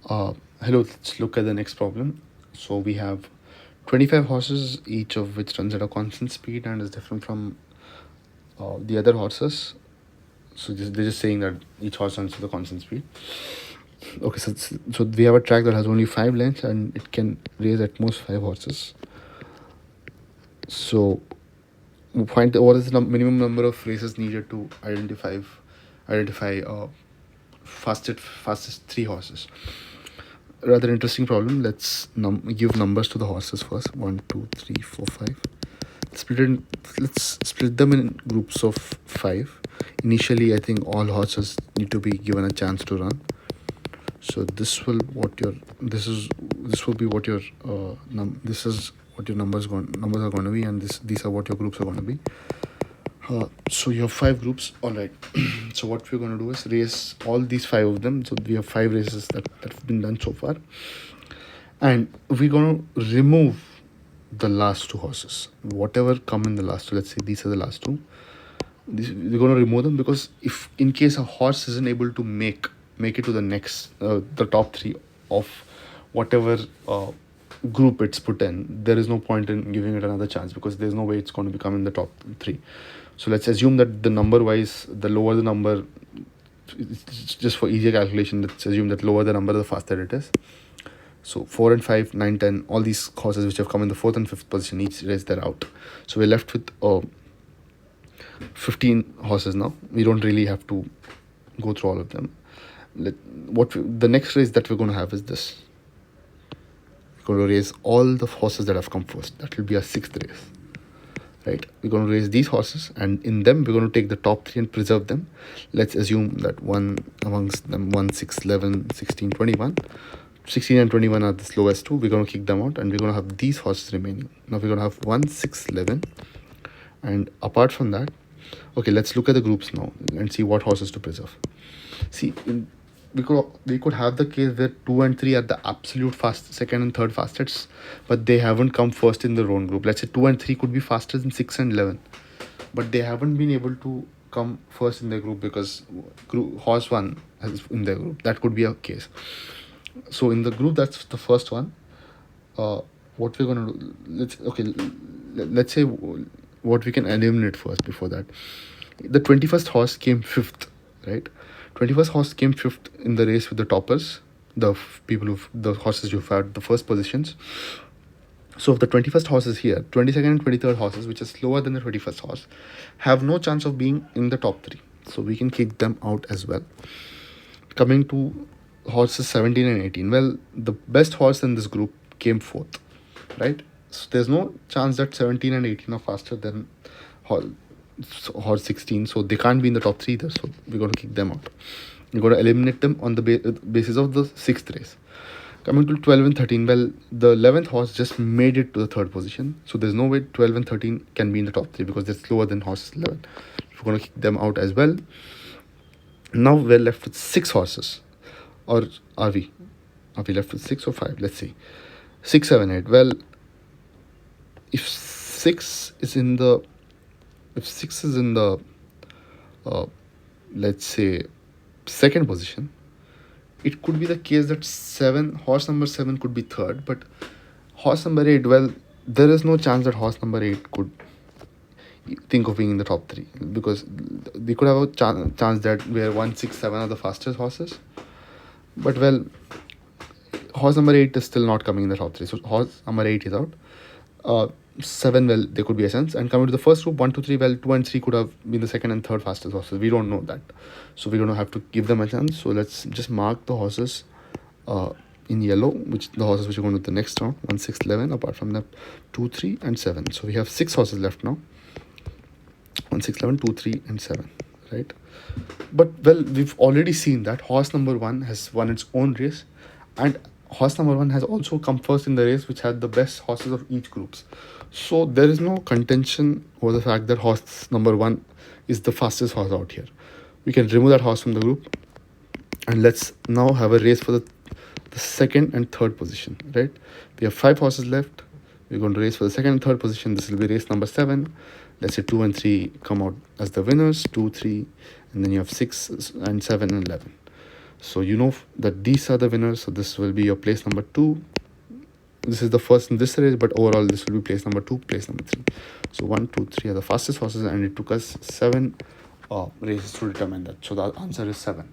Hello, let's look at the next problem. So we have 25 horses, each of which runs at a constant speed and is different from the other horses. So they're just saying that each horse runs at a constant speed. Okay, so we have a track that has only 5 lanes and it can race at most 5 horses. So find what is the minimum number of races needed to identify fastest 3 horses. Rather interesting problem. Let's give numbers to the horses first. 1, 2, 3, 4, 5. Let's split them in groups of 5. Initially, I think all horses need to be given a chance to run. So this will be what your this is what your numbers are going to be, and these are what your groups are going to be. So you have 5 groups. All right. So what we're going to do is race all these 5 of them. So we have 5 races that have been done so far, and we're going to remove the last 2 horses. Whatever come in the last 2. Let's say these are the last 2. We're going to remove them because if in case a horse isn't able to make it to the next the top 3 of whatever group it's put in, there is no point in giving it another chance because there's no way it's going to become in the top 3. So let's assume that the number wise, the lower the number, just for easier calculation, let's assume that lower the number, the faster it is. So 4 and 5, 9, 10, all these horses which have come in the 4th and 5th position, each race they're out. So we're left with 15 horses now. We don't really have to go through all of them. The next race that we're going to have is this. We're going to race all the horses that have come first. That will be our 6th race. Right? We're going to race these horses, and in them we're going to take the top 3 and preserve them. Let's assume that one amongst them 1, 6, 11, 16, 21. 16 and 21 are the slowest 2. We're going to kick them out, and we're going to have these horses remaining. Now we're going to have 1, 6, 11, and apart from that, okay, let's look at the groups now and see what horses to preserve. See, we could have the case where 2 and 3 are the absolute fast, second and third fastest, but they haven't come first in their own group. Let's say 2 and 3 could be faster than 6 and 11, but they haven't been able to come first in their group because horse 1 is in their group. That could be a case. So in the group that's the first one, what we're going to do, let's say what we can eliminate first before that. The 21st horse came 5th, right? 21st horse came 5th in the race with the toppers, the horses who've had the first positions. So if the 21st horse is here, 22nd and 23rd horses, which is slower than the 21st horse, have no chance of being in the top 3. So we can kick them out as well. Coming to horses 17 and 18. Well, the best horse in this group came 4th, right? So there's no chance that 17 and 18 are faster than horse 16. So they can't be in the top 3 either. So we're going to kick them out. We're going to eliminate them on the basis of the 6th race. Coming to 12 and 13, well, the 11th horse just made it to the 3rd position. So there's no way 12 and 13 can be in the top 3 because they're slower than horse 11. We're going to kick them out as well. Now we're left with 6 horses. Or are we? Are we left with 6 or 5? Let's see. 6, 7, 8. Well, if 6 is in the let's say 2nd position, it could be the case that horse number 7 could be 3rd, but horse number 8, well, there is no chance that horse number 8 could think of being in the top 3 because they could have a chance that where 1, 6, 7 are the fastest horses, but well, horse number 8 is still not coming in the top 3. So horse number 8 is out. 7, well, there could be a chance. And coming to the first group, 1, 2, 3, well, 2 and 3 could have been the 2nd and 3rd fastest horses. We don't know that. So we're going to have to give them a chance. So let's just mark the horses in yellow, which the horses which are going to the next round, 1, 6, 11, apart from that, 2, 3, and 7. So we have 6 horses left now. 1, 6, 11, 2, 3, and 7, right? But, well, we've already seen that horse number 1 has won its own race, and horse number 1 has also come first in the race, which had the best horses of each groups. So there is no contention over the fact that horse number 1 is the fastest horse out here. We can remove that horse from the group, and let's now have a race for the 2nd and 3rd position, right? We have 5 horses left. We're going to race for the 2nd and 3rd position. This will be race number 7. Let's say 2 and 3 come out as the winners, 2, 3, and then you have 6 and 7 and 11. So you know that these are the winners. So this will be your place number 2. This is the first in this race, but overall this will be place number 2, place number 3. So 1, 2, 3 are the fastest horses, and it took us 7 races to determine that. So the answer is 7.